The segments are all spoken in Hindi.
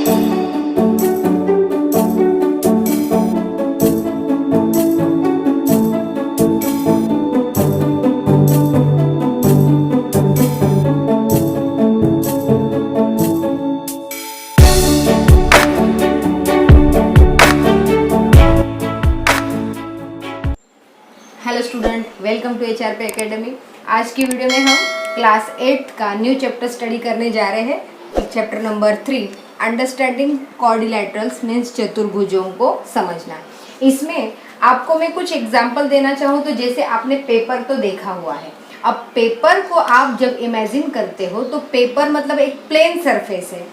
Hello student, welcome to HRP academy. आज की वीडियो में हम क्लास 8 का न्यू चैप्टर स्टडी करने जा रहे हैं। चैप्टर नंबर 3, अंडरस्टैंडिंग क्वाड्रिलैटरल्स मीन्स चतुर्भुजों को समझना। इसमें आपको मैं कुछ एग्जाम्पल देना चाहूँ तो जैसे आपने पेपर तो देखा हुआ है। अब पेपर को आप जब इमेजिन करते हो तो पेपर मतलब एक प्लेन सरफेस है।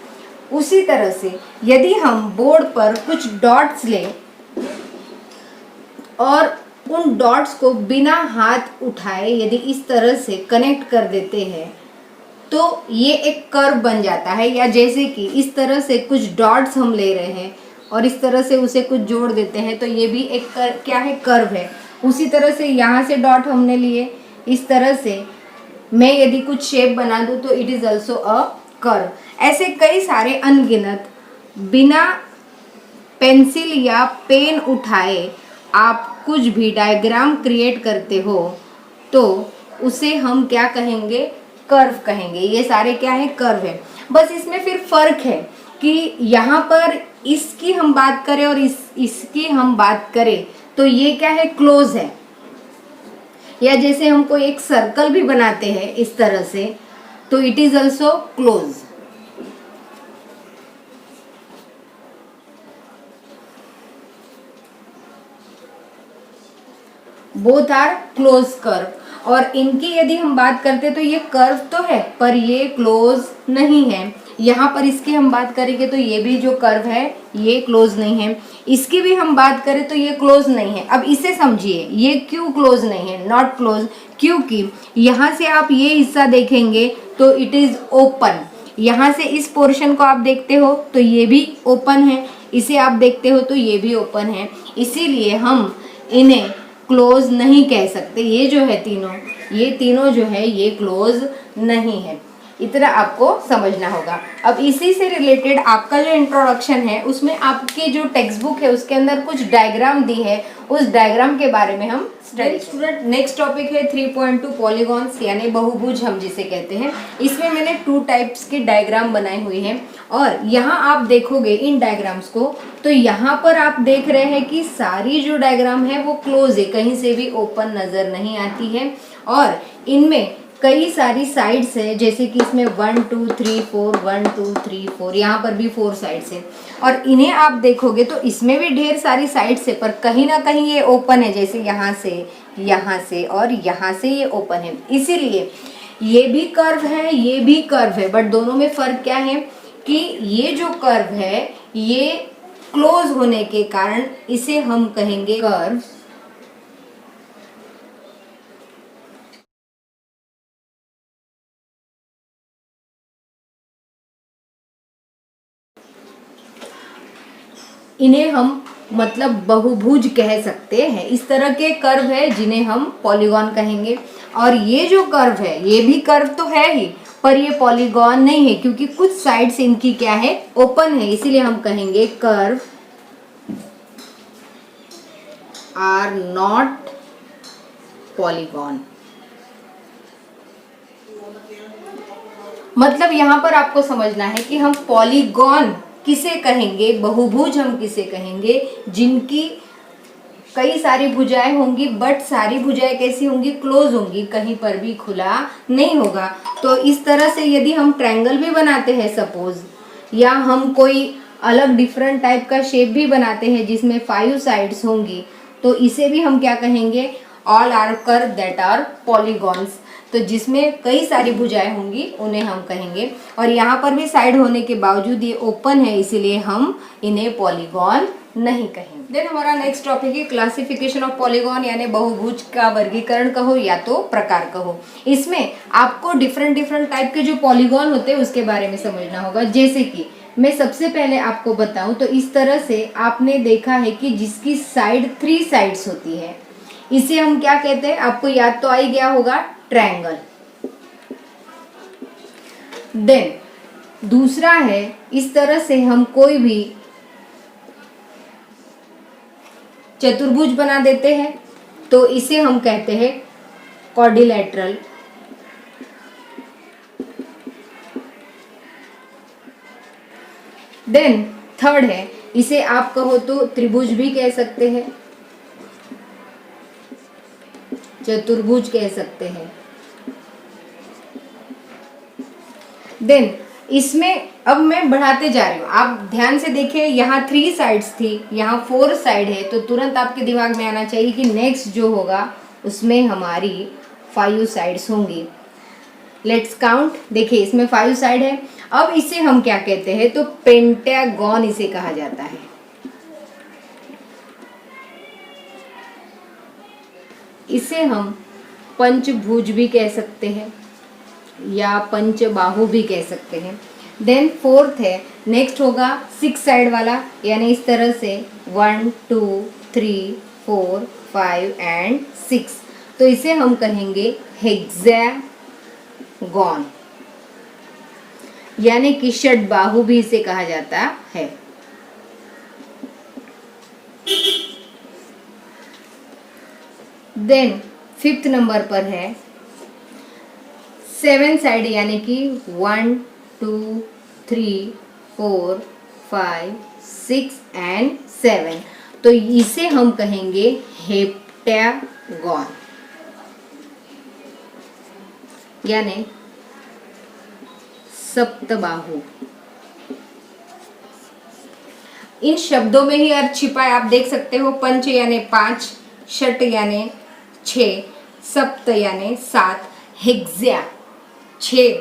उसी तरह से यदि हम बोर्ड पर कुछ डॉट्स लें और उन डॉट्स को बिना हाथ उठाए यदि इस तरह से कनेक्ट कर देते हैं तो ये एक कर्व बन जाता है। या जैसे कि इस तरह से कुछ डॉट्स हम ले रहे हैं और इस तरह से उसे कुछ जोड़ देते हैं तो ये भी एक क्या है, कर्व है। उसी तरह से यहाँ से डॉट हमने लिए, इस तरह से मैं यदि कुछ शेप बना दूँ तो it is also a curve. ऐसे कई सारे अनगिनत बिना पेंसिल या पेन उठाए आप कुछ भी डायग्राम क्रिएट करते हो तो उसे हम क्या कहेंगे, कर्व कहेंगे। ये सारे क्या है, कर्व है। बस इसमें फिर फर्क है कि यहाँ पर इसकी हम बात करें और इसकी हम बात करें तो ये क्या है, क्लोज है। या जैसे हम कोई एक सर्कल भी बनाते हैं इस तरह से तो it is also close. Both are close curve. और इनकी यदि हम बात करते तो ये कर्व तो है पर ये क्लोज नहीं है। यहाँ पर इसकी हम बात करेंगे तो ये भी जो कर्व है ये क्लोज नहीं है। इसकी भी हम बात करें तो ये क्लोज नहीं है। अब इसे समझिए, ये क्यों क्लोज नहीं है, नॉट क्लोज, क्योंकि यहाँ से आप ये हिस्सा देखेंगे तो इट इज ओपन। यहाँ से इस पोर्शन को आप देखते हो तो ये भी ओपन है, इसे आप देखते हो तो ये भी ओपन है। इसीलिए हम इन्हें क्लोज नहीं कह सकते। ये जो है ये तीनों जो है ये क्लोज नहीं है। इतना आपको समझना होगा। अब इसी से रिलेटेड आपका जो इंट्रोडक्शन है उसमें आपकी जो टेक्स्ट बुक है उसके अंदर कुछ डायग्राम दी है, उस डायग्राम के बारे में हम स्टडी। स्टूडेंट, नेक्स्ट टॉपिक है 3.2 पॉलीगॉन्स यानी बहुभुज हम जिसे कहते हैं। इसमें मैंने 2 टाइप्स के डायग्राम बनाए हुए हैं और यहाँ आप देखोगे इन डायग्राम्स को तो यहाँ पर आप देख रहे हैं कि सारी जो डायग्राम है वो क्लोज है, कहीं से भी ओपन नजर नहीं आती है। और इनमें कई सारी साइड्स है, जैसे कि इसमें 1 2 3 4 1 2 3 4, यहाँ पर भी 4 साइड्स है। और इन्हें आप देखोगे तो इसमें भी ढेर सारी साइड्स है पर कहीं ना कहीं ये ओपन है, जैसे यहाँ से और यहाँ से ये ओपन है। इसीलिए ये भी कर्व है, ये भी कर्व है, बट दोनों में फर्क क्या है कि ये जो कर्व है ये क्लोज होने के कारण इसे हम कहेंगे कर्व। इन्हें हम मतलब बहुभुज कह सकते हैं। इस तरह के कर्व है जिन्हें हम पॉलीगॉन कहेंगे। और ये जो कर्व है ये भी कर्व तो है ही पर ये पॉलीगॉन नहीं है क्योंकि कुछ साइड्स इनकी क्या है, ओपन है। इसीलिए हम कहेंगे कर्व आर नॉट पॉलीगॉन। मतलब यहाँ पर आपको समझना है कि हम पॉलीगॉन किसे कहेंगे, बहुभुज हम किसे कहेंगे, जिनकी कई सारी भुजाएं होंगी बट सारी भुजाएं कैसी होंगी, क्लोज होंगी, कहीं पर भी खुला नहीं होगा। तो इस तरह से यदि हम ट्रायंगल भी बनाते हैं सपोज, या हम कोई अलग डिफरेंट टाइप का शेप भी बनाते हैं जिसमें 5 साइड्स होंगी तो इसे भी हम क्या कहेंगे, all are curve that are polygons. तो जिसमें कई सारी भुजाएं होंगी उन्हें हम कहेंगे। और यहाँ पर भी साइड होने के बावजूद ये ओपन है इसीलिए हम इन्हें पॉलीगॉन नहीं कहेंगे। देन हमारा नेक्स्ट टॉपिक है क्लासिफिकेशन ऑफ पॉलीगॉन यानी बहुभुज का वर्गीकरण कहो या तो प्रकार कहो। इसमें आपको डिफरेंट टाइप के जो पॉलीगॉन होते हैं उसके बारे में समझना होगा। जैसे कि मैं सबसे पहले आपको बताऊं तो इस तरह से आपने देखा है कि जिसकी साइड 3 साइड्स होती है इसे हम क्या कहते हैं, आपको याद तो आ ही गया होगा, ट्रायंगल। देन दूसरा है इस तरह से हम कोई भी चतुर्भुज बना देते हैं तो इसे हम कहते हैं क्वाड्रिलेटरल। देन थर्ड है, इसे आप कहो तो त्रिभुज भी कह सकते हैं, चतुर्भुज कह सकते हैं। देन इसमें अब मैं बढ़ाते जा रही हूँ, आप ध्यान से देखिए, यहाँ 3 साइड्स थी, यहाँ 4 साइड है, तो तुरंत आपके दिमाग में आना चाहिए कि नेक्स्ट जो होगा उसमें हमारी 5 साइड्स होंगी। Let's count. देखिए इसमें 5 साइड है। अब इसे हम क्या कहते हैं, तो पेंटागन इसे कहा जाता है। इसे हम पंचभुज भी कह सकते हैं या पंचबाहु भी कह सकते हैं। देन फोर्थ है, नेक्स्ट होगा 6 साइड वाला, यानी इस तरह से 1 2 3 4 5 एंड 6, तो इसे हम कहेंगे हेक्सागोन, यानी कि षटबाहु भी इसे कहा जाता है। देन 5th नंबर पर है 7 साइड, यानी कि 1 2 3 4 5 6 एंड 7, तो इसे हम कहेंगे हेप्टागोन, यानी सप्तबाहु। इन शब्दों में ही अर्थ छिपा है, आप देख सकते हो। पंच यानी 5, षट यानी 6, सप्त यानी 7, हेक्सा 6,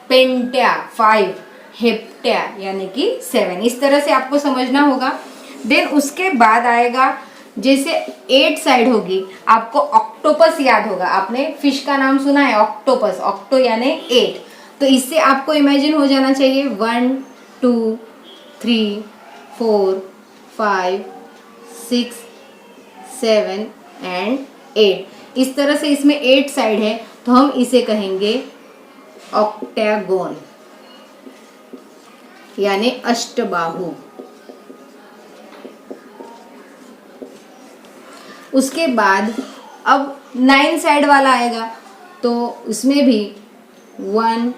पेंटा 5, हेप्टा यानी कि 7। इस तरह से आपको समझना होगा। देन उसके बाद आएगा, जैसे 8 साइड होगी, आपको ऑक्टोपस याद होगा, आपने फिश का नाम सुना है ऑक्टोपस, ऑक्टो यानी 8, तो इससे आपको इमेजिन हो जाना चाहिए 1 2 3 4 5 6 7 एंड 8। इस तरह से इसमें 8 साइड है, तो हम इसे कहेंगे ऑक्टागोन, यानी अष्टबाहु। उसके बाद अब 9 साइड वाला आएगा, तो उसमें भी 1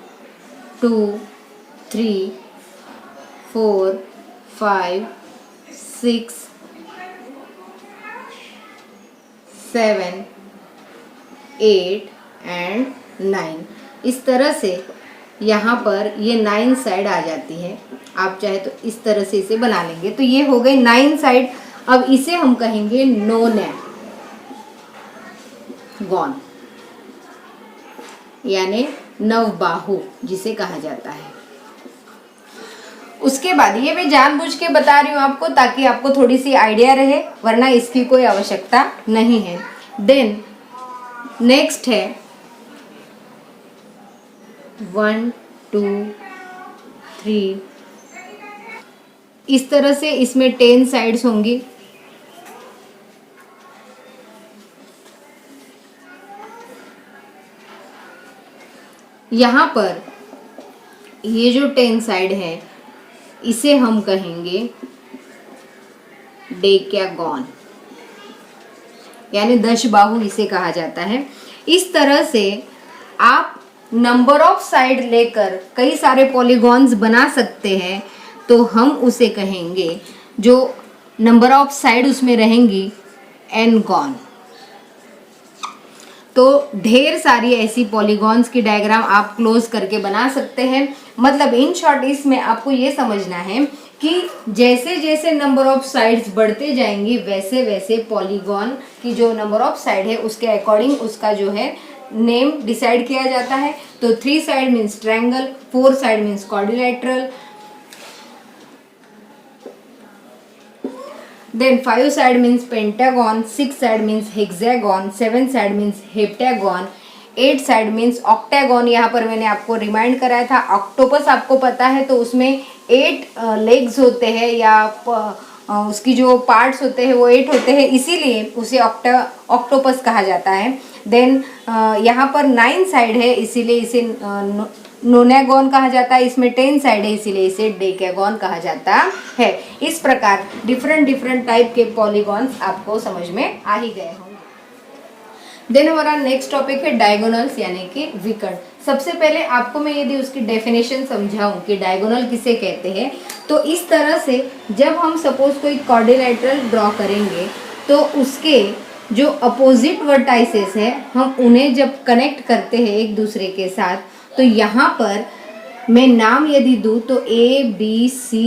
2 3 4 5 6 7 8 एंड 9। इस तरह से यहाँ पर ये 9 साइड आ जाती है। आप चाहे तो इस तरह से इसे बना लेंगे, तो ये हो गए 9 साइड। अब इसे हम कहेंगे नोनागोन, यानी नवबाहु जिसे कहा जाता है। उसके बाद ये मैं जानबूझ के बता रही हूँ आपको, ताकि आपको थोड़ी सी आइडिया रहे, वरना इसकी कोई आवश्यकता नहीं है। देन नेक्स्ट है 1 2 3, इस तरह से इसमें 10 साइड्स होंगी। यहाँ पर ये जो 10 साइड है, इसे हम कहेंगे डेकागोन, यानी 10 बाहु इसे कहा जाता है। इस तरह से आप नंबर ऑफ साइड लेकर कई सारे पॉलीगॉन्स बना सकते हैं, तो हम उसे कहेंगे, जो नंबर ऑफ साइड उसमें रहेंगी, एनगॉन। तो ढेर सारी ऐसी पॉलीगॉन्स की डायग्राम आप क्लोज करके बना सकते हैं। मतलब इन शॉर्ट इसमें आपको ये समझना है कि जैसे जैसे नंबर ऑफ साइड्स बढ़ते जाएंगी, वैसे वैसे पॉलीगॉन की जो नंबर ऑफ साइड है उसके अकॉर्डिंग उसका जो है नेम डिसाइड किया जाता है। तो 3 side means triangle, 4 side means quadrilateral, then 5 side means pentagon, 6 side means hexagon, 7 side means heptagon, 8 side means octagon। यहाँ पर मैंने आपको रिमाइंड कराया था, ऑक्टोपस आपको पता है, तो उसमें 8 लेग्स होते हैं, या उसकी जो पार्ट्स होते हैं वो 8 होते हैं, इसीलिए उसे ऑक्टोपस कहा जाता है। देन यहाँ पर 9 साइड है, इसीलिए इसे नोनागोन कहा जाता है, इसमें 10 साइड है इसीलिए इसे डेकागोन कहा जाता है। इस प्रकार डिफरेंट टाइप के पॉलीगॉन्स आपको समझ में आ ही गए होंगे। देन हमारा नेक्स्ट टॉपिक है डायगोनल्स यानी कि विकर्ण। सबसे पहले आपको मैं यदि उसकी डेफिनेशन समझाऊं कि डायगोनल किसे कहते हैं, तो इस तरह से जब हम सपोज कोई क्वाड्रिलेटरल ड्रॉ करेंगे तो उसके जो अपोजिट वर्टाइसेस है हम उन्हें जब कनेक्ट करते हैं एक दूसरे के साथ, तो यहाँ पर मैं नाम यदि दूँ तो A B C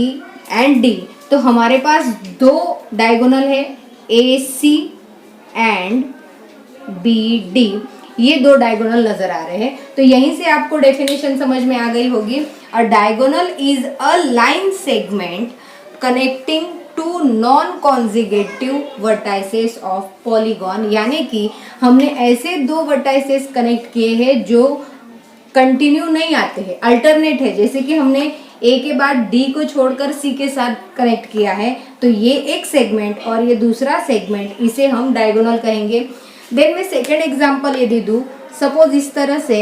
and D, तो हमारे पास दो डायगोनल है AC एंड BD, ये दो डायगोनल नजर आ रहे हैं। तो यहीं से आपको डेफिनेशन समझ में आ गई होगी। A diagonal is a line segment connecting two non conjugative vertices of polygon, यानी कि हमने ऐसे दो वर्टाइसेस कनेक्ट किए हैं जो कंटिन्यू नहीं आते हैं, अल्टरनेट है। जैसे कि हमने A के बाद D को छोड़कर C के साथ कनेक्ट किया है, तो ये एक सेगमेंट और ये दूसरा सेगमेंट, इसे हम डायगोनल कहेंगे। देन मैं सेकेंड एग्जाम्पल यदि दूं, सपोज इस तरह से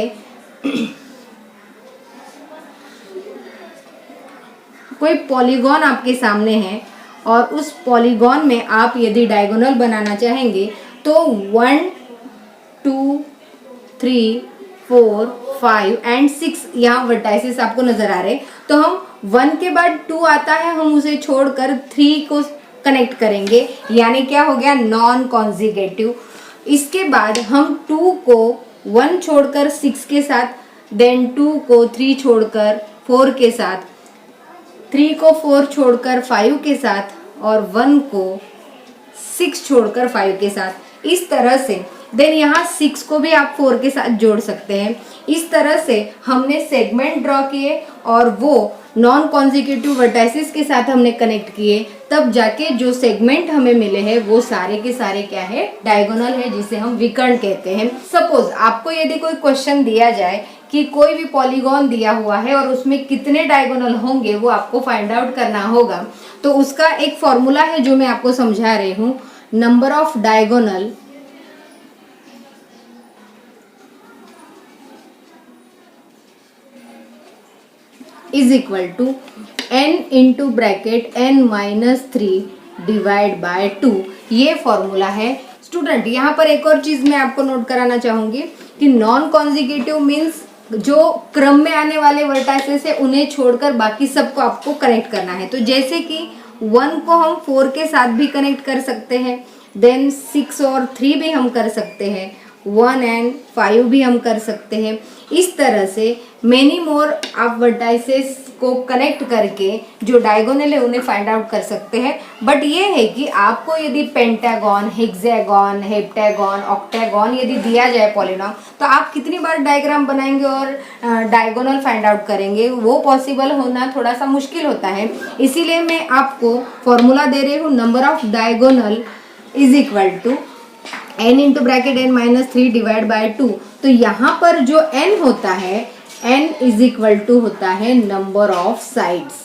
कोई पॉलीगॉन आपके सामने है और उस पॉलीगॉन में आप यदि डायगोनल बनाना चाहेंगे तो 1 2 3 4 5 एंड 6 यहाँ वर्टाइसेस आपको नजर आ रहे हैं। तो हम 1 के बाद 2 आता है, हम उसे छोड़कर 3 को कनेक्ट करेंगे, यानी क्या हो गया, नॉन कॉन्जिगेटिव। इसके बाद हम 2 को 1 छोड़कर 6 के साथ, देन 2 को 3 छोड़कर 4 के साथ, 3 को 4 छोड़कर 5 के साथ और 1 को 6 छोड़कर 5 के साथ, इस तरह से। देन यहाँ 6 को भी आप 4 के साथ जोड़ सकते हैं। इस तरह से हमने सेगमेंट ड्रॉ किए और वो नॉन कॉन्जिक्यूटिव वर्टाइसेस के साथ हमने कनेक्ट किए, तब जाके जो सेगमेंट हमें मिले हैं वो सारे के सारे क्या है, डायगोनल है, जिसे हम विकर्ण कहते हैं। सपोज आपको यदि कोई क्वेश्चन दिया जाए कि कोई भी पॉलीगॉन दिया हुआ है और उसमें कितने डायगोनल होंगे वो आपको फाइंड आउट करना होगा, तो उसका एक फॉर्मूला है जो मैं आपको समझा रही हूँ। Number of diagonal is equal to n into bracket n minus 3 divide by 2, ये फॉर्मूला है। स्टूडेंट यहाँ पर एक और चीज मैं आपको नोट कराना चाहूंगी कि नॉन कॉन्जिक्यूटिव मीन्स जो क्रम में आने वाले वर्टाइसेस है उन्हें छोड़कर बाकी सबको आपको कनेक्ट करना है। तो जैसे कि 1 को हम 4 के साथ भी कनेक्ट कर सकते हैं, देन 6 और 3 भी हम कर सकते हैं, 1 एंड 5 भी हम कर सकते हैं। इस तरह से मेनी मोर आप वर्टाइसेस को कनेक्ट करके जो डायगोनल है उन्हें फाइंड आउट कर सकते हैं। बट ये है कि आपको यदि पेंटागन, हेक्सागन, हेप्टागन, ऑक्टागन यदि दिया जाए पॉलीनॉम, तो आप कितनी बार डायग्राम बनाएंगे और डायगोनल फाइंड आउट करेंगे, वो पॉसिबल होना थोड़ा सा मुश्किल होता है। इसीलिए मैं आपको फॉर्मूला दे रही हूँ, number of diagonal is equal to n into bracket n minus 3 divide by 2। तो यहाँ पर जो n होता है, n इज इक्वल टू होता है नंबर ऑफ साइड्स।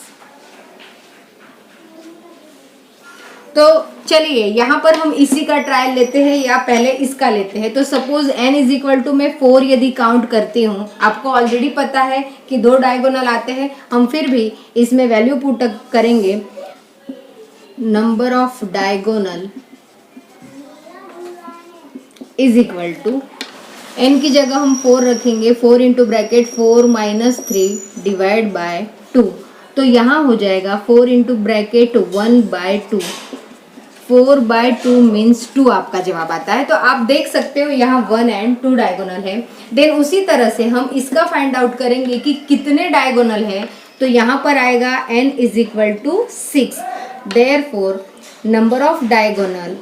तो चलिए यहाँ पर हम इसी का ट्रायल लेते हैं या पहले इसका लेते हैं। तो suppose n is equal to मैं 4 यदि काउंट करती हूँ, आपको ऑलरेडी पता है कि 2 डायगोनल आते हैं, हम फिर भी इसमें वैल्यू पुट करेंगे। Number of diagonal is equal to n की जगह हम 4 रखेंगे, 4 into bracket 4 minus 3 divide by 2। तो यहाँ हो जाएगा 4 into bracket 1 by 2, 4 by 2 means 2 आपका जवाब आता है। तो आप देख सकते हो यहाँ 1 एंड 2 डायगोनल है। देन उसी तरह से हम इसका फाइंड आउट करेंगे कि कितने डायगोनल है। तो यहाँ पर आएगा n is equal to 6। Therefore number of diagonal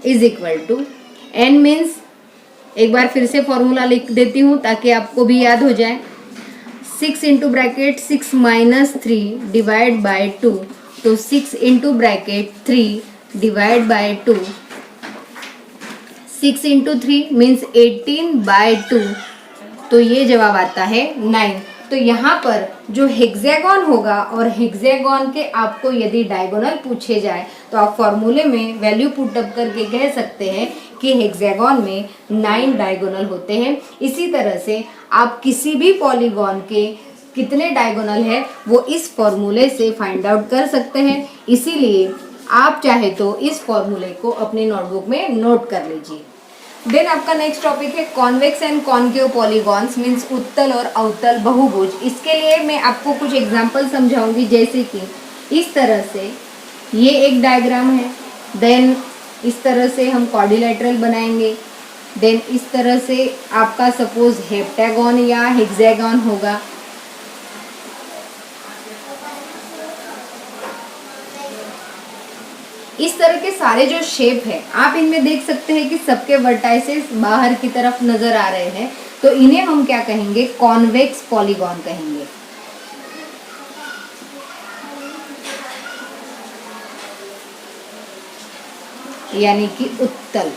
is equal to n means, एक बार फिर से फॉर्मूला लिख देती हूँ ताकि आपको भी याद हो जाए। 6 into bracket 6 minus 3 divide by 2, तो 6 into bracket 3 divide by 2, 6 into 3 means 18 by 2, तो ये जवाब आता है 9। तो यहाँ पर जो हेक्सागन होगा और हेक्सागन के आपको यदि डायगोनल पूछे जाए तो आप फॉर्मूले में वैल्यू पुट अप करके कह सकते हैं कि हेक्सागोन में 9 डायगोनल होते हैं। इसी तरह से आप किसी भी पॉलीगॉन के कितने डायगोनल है वो इस फॉर्मूले से फाइंड आउट कर सकते हैं। इसीलिए आप चाहे तो इस फॉर्मूले को अपनी नोटबुक में नोट कर लीजिए। देन आपका नेक्स्ट टॉपिक है convex and concave polygons means उत्तल और अवतल बहुभुज। इसके लिए मैं आपको कुछ एग्जांपल समझाऊंगी, जैसे कि इस तरह से ये एक डायग्राम है, देन इस तरह से हम क्वाड्रिलेटरल बनाएंगे, देन इस तरह से आपका सपोज हेप्टागोन या हेक्सागोन होगा। इस तरह के सारे जो शेप है आप इनमें देख सकते हैं कि सबके वर्टाइसेस बाहर की तरफ नजर आ रहे हैं, तो इन्हें हम क्या कहेंगे, कॉन्वेक्स पॉलीगॉन कहेंगे। यानी कि उत्तल।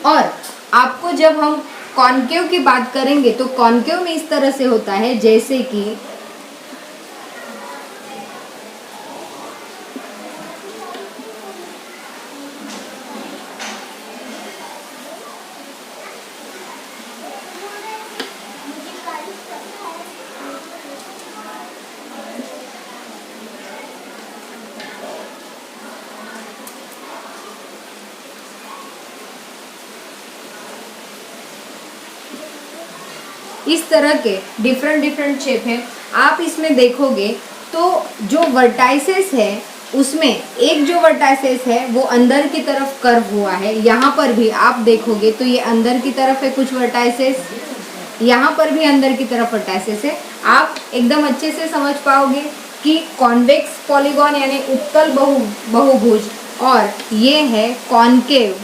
और आपको जब हम कॉन्केव की बात करेंगे तो कॉन्केव में इस तरह से होता है जैसे कि इस तरह के डिफरेंट शेप हैं। आप इसमें देखोगे तो जो वर्टाइसेस है उसमें एक जो वर्टाइसेस है वो अंदर की तरफ कर्व हुआ है। यहाँ पर भी आप देखोगे तो ये अंदर की तरफ है कुछ वर्टाइसेस, यहाँ पर भी अंदर की तरफ वर्टाइसेस है। आप एकदम अच्छे से समझ पाओगे कि कॉन्वेक्स पॉलीगॉन यानी उत्तल बहुभुज और ये है कॉन्केव।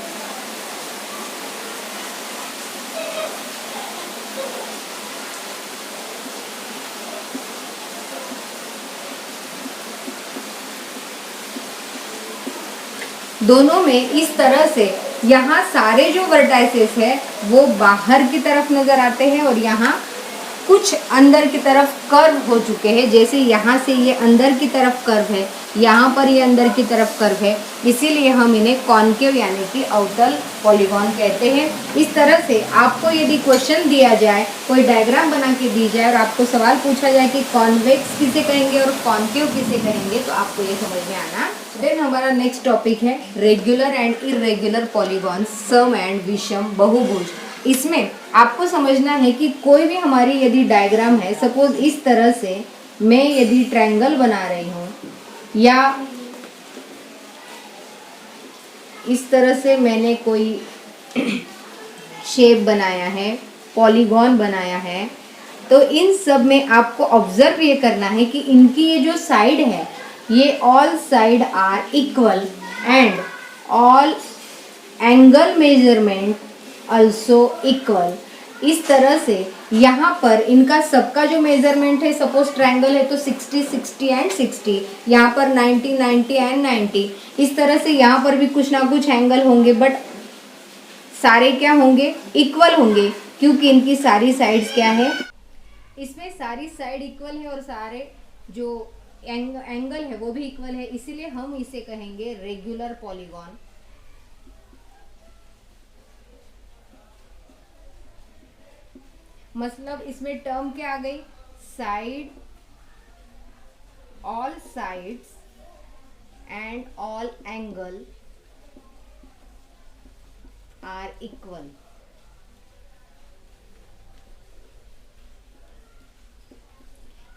दोनों में इस तरह से यहाँ सारे जो वर्टाइसेस है वो बाहर की तरफ नजर आते हैं और यहाँ कुछ अंदर की तरफ कर्व हो चुके हैं। जैसे यहाँ से ये अंदर की तरफ कर्व है, यहाँ पर ये अंदर की तरफ कर्व है, इसीलिए हम इन्हें कॉन्केव यानी कि अवतल पॉलीगॉन कहते हैं। इस तरह से आपको यदि क्वेश्चन दिया जाए, कोई डायग्राम बना के दी जाए और आपको सवाल पूछा जाए कि कॉन्वेक्स किसे कहेंगे और कॉन्केव किसे कहेंगे, तो आपको ये समझ में आना। देन हमारा नेक्स्ट टॉपिक है रेगुलर एंड इरेगुलर पॉलीगॉन, सम एंड विषम बहुभुज। इसमें आपको समझना है कि कोई भी हमारी यदि डायग्राम है, सपोज इस तरह से मैं यदि ट्रायंगल बना रही हूँ या इस तरह से मैंने कोई शेप बनाया है, पॉलीगॉन बनाया है, तो इन सब में आपको ऑब्जर्व ये करना है कि इनकी ये जो साइड है ये all side are equal and all angle measurement also equal. इस तरह से यहाँ पर इनका सबका जो मेजरमेंट है, सपोज ट्रायंगल है तो 60 60 एंड 60, यहाँ पर 90 90 एंड 90। इस तरह से यहाँ पर भी कुछ ना कुछ एंगल होंगे, बट सारे क्या होंगे, इक्वल होंगे, क्योंकि इनकी सारी साइड्स क्या है, इसमें सारी साइड इक्वल है और सारे जो एंगल है वो भी इक्वल है, इसीलिए हम इसे कहेंगे रेगुलर पॉलीगॉन। मतलब इसमें टर्म क्या आ गई, side, all sides and all angle are equal.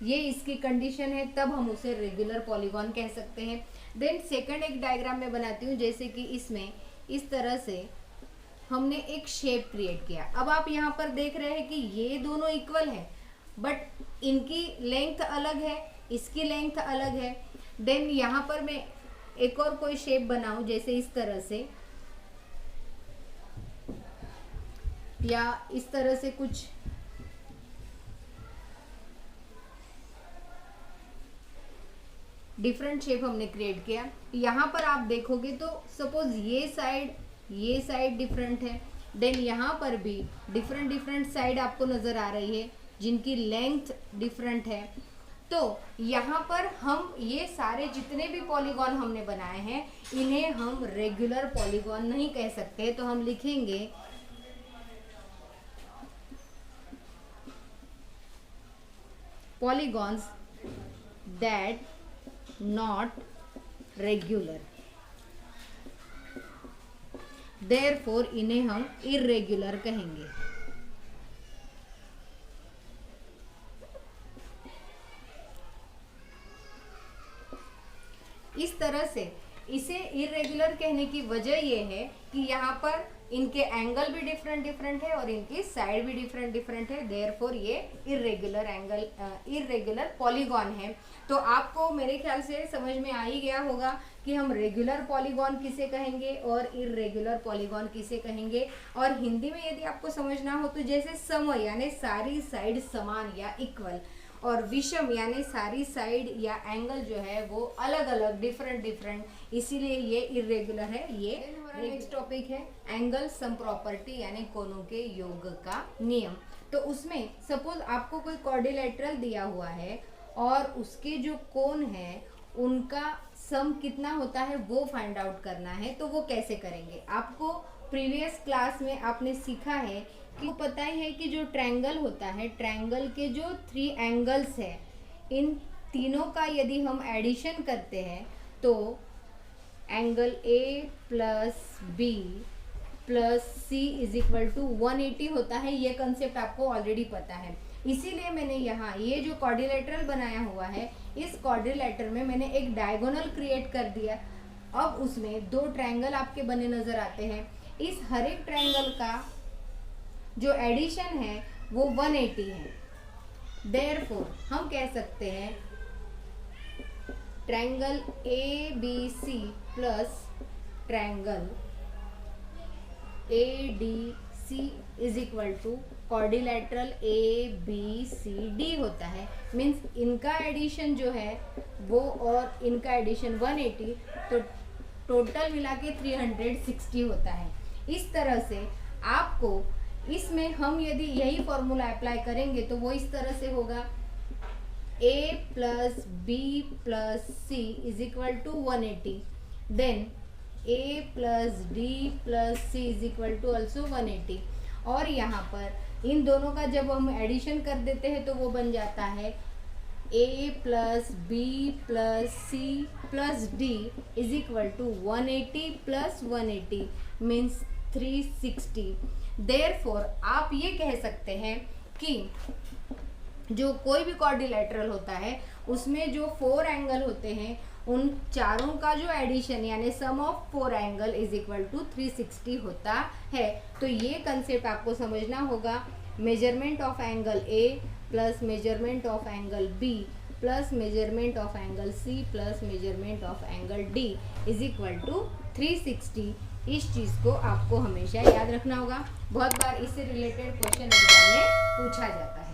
ये इसकी कंडीशन है, तब हम उसे रेगुलर पॉलीगॉन कह सकते हैं। देन सेकंड एक डायग्राम में बनाती हूँ, जैसे कि इसमें इस तरह से हमने एक शेप क्रिएट किया। अब आप यहाँ पर देख रहे हैं कि ये दोनों इक्वल है, बट इनकी लेंथ अलग है, इसकी लेंथ अलग है। देन यहाँ पर मैं एक और कोई शेप बनाऊं, जैसे इस तरह से, या इस तरह से कुछ डिफरेंट शेप हमने क्रिएट किया। यहाँ पर आप देखोगे तो सपोज ये साइड डिफरेंट है, देन यहाँ पर भी डिफरेंट साइड आपको नज़र आ रही है जिनकी लेंथ डिफरेंट है। तो यहाँ पर हम ये सारे जितने भी पॉलीगॉन हमने बनाए हैं इन्हें हम रेगुलर पॉलीगॉन नहीं कह सकते, तो हम लिखेंगे polygons that not regular, therefore इन्हें हम इर्रेगुलर कहेंगे। इस तरह से इसे इरेगुलर कहने की वजह यह है कि यहाँ पर इनके एंगल भी डिफरेंट डिफरेंट है और इनकी साइड भी डिफरेंट डिफरेंट है, देयरफॉर ये इरेगुलर एंगल इरेगुलर पॉलीगॉन है। तो आपको मेरे ख्याल से समझ में आ ही गया होगा कि हम रेगुलर पॉलीगॉन किसे कहेंगे और इरेगुलर पॉलीगॉन किसे कहेंगे। और हिंदी में यदि आपको समझना हो तो जैसे सम यानी सारी साइड समान या इक्वल, और विषम यानी सारी साइड या एंगल जो है वो अलग अलग डिफरेंट डिफरेंट, इसीलिए ये इरेगुलर है। ये हमारा नेक्स्ट टॉपिक है एंगल सम प्रॉपर्टी यानी कोणों के योग का नियम। तो उसमें सपोज आपको कोई क्वाड्रिलेटरल दिया हुआ है और उसके जो कोण है उनका सम कितना होता है वो फाइंड आउट करना है। तो वो कैसे करेंगे, आपको प्रीवियस क्लास में आपने सीखा है कि पता ही है कि जो ट्रायंगल होता है, ट्रायंगल के जो 3 एंगल्स है, इन तीनों का यदि हम एडिशन करते हैं तो angle A plus B plus C is equal to 180 होता है। ये कंसेप्ट आपको ऑलरेडी पता है, इसीलिए मैंने यहाँ ये जो क्वाड्रिलेटरल बनाया हुआ है इस क्वाड्रिलेटर में मैंने एक डायगोनल क्रिएट कर दिया। अब उसमें 2 ट्रायंगल आपके बने नजर आते हैं। इस हर एक ट्रायंगल का जो एडिशन है वो 180 है, देयरफॉर हम कह सकते हैं triangle ABC plus triangle ADC is equal to quadrilateral ABCD होता है। मीन्स इनका एडिशन जो है वो और इनका एडिशन 180, तो टोटल मिला के 360 होता है। इस तरह से आपको इसमें हम यदि यही फॉर्मूला अप्लाई करेंगे तो वो इस तरह से होगा A plus B plus C is equal to 180, then A plus D plus C is equal to also 180। और यहाँ पर इन दोनों का जब हम एडिशन कर देते हैं तो वो बन जाता है A plus B plus C plus D is equal to 180 plus 180 means 360। Therefore आप ये कह सकते हैं कि जो कोई भी क्वाड्रिलेटरल होता है उसमें जो 4 एंगल होते हैं उन चारों का जो एडिशन यानी sum of 4 angle is equal to 360 होता है। तो ये कंसेप्ट आपको समझना होगा, measurement of angle A plus measurement of angle B plus measurement of angle C plus measurement of angle D is equal to 360। इस चीज़ को आपको हमेशा याद रखना होगा, बहुत बार इससे रिलेटेड क्वेश्चन एग्जाम में पूछा जाता है।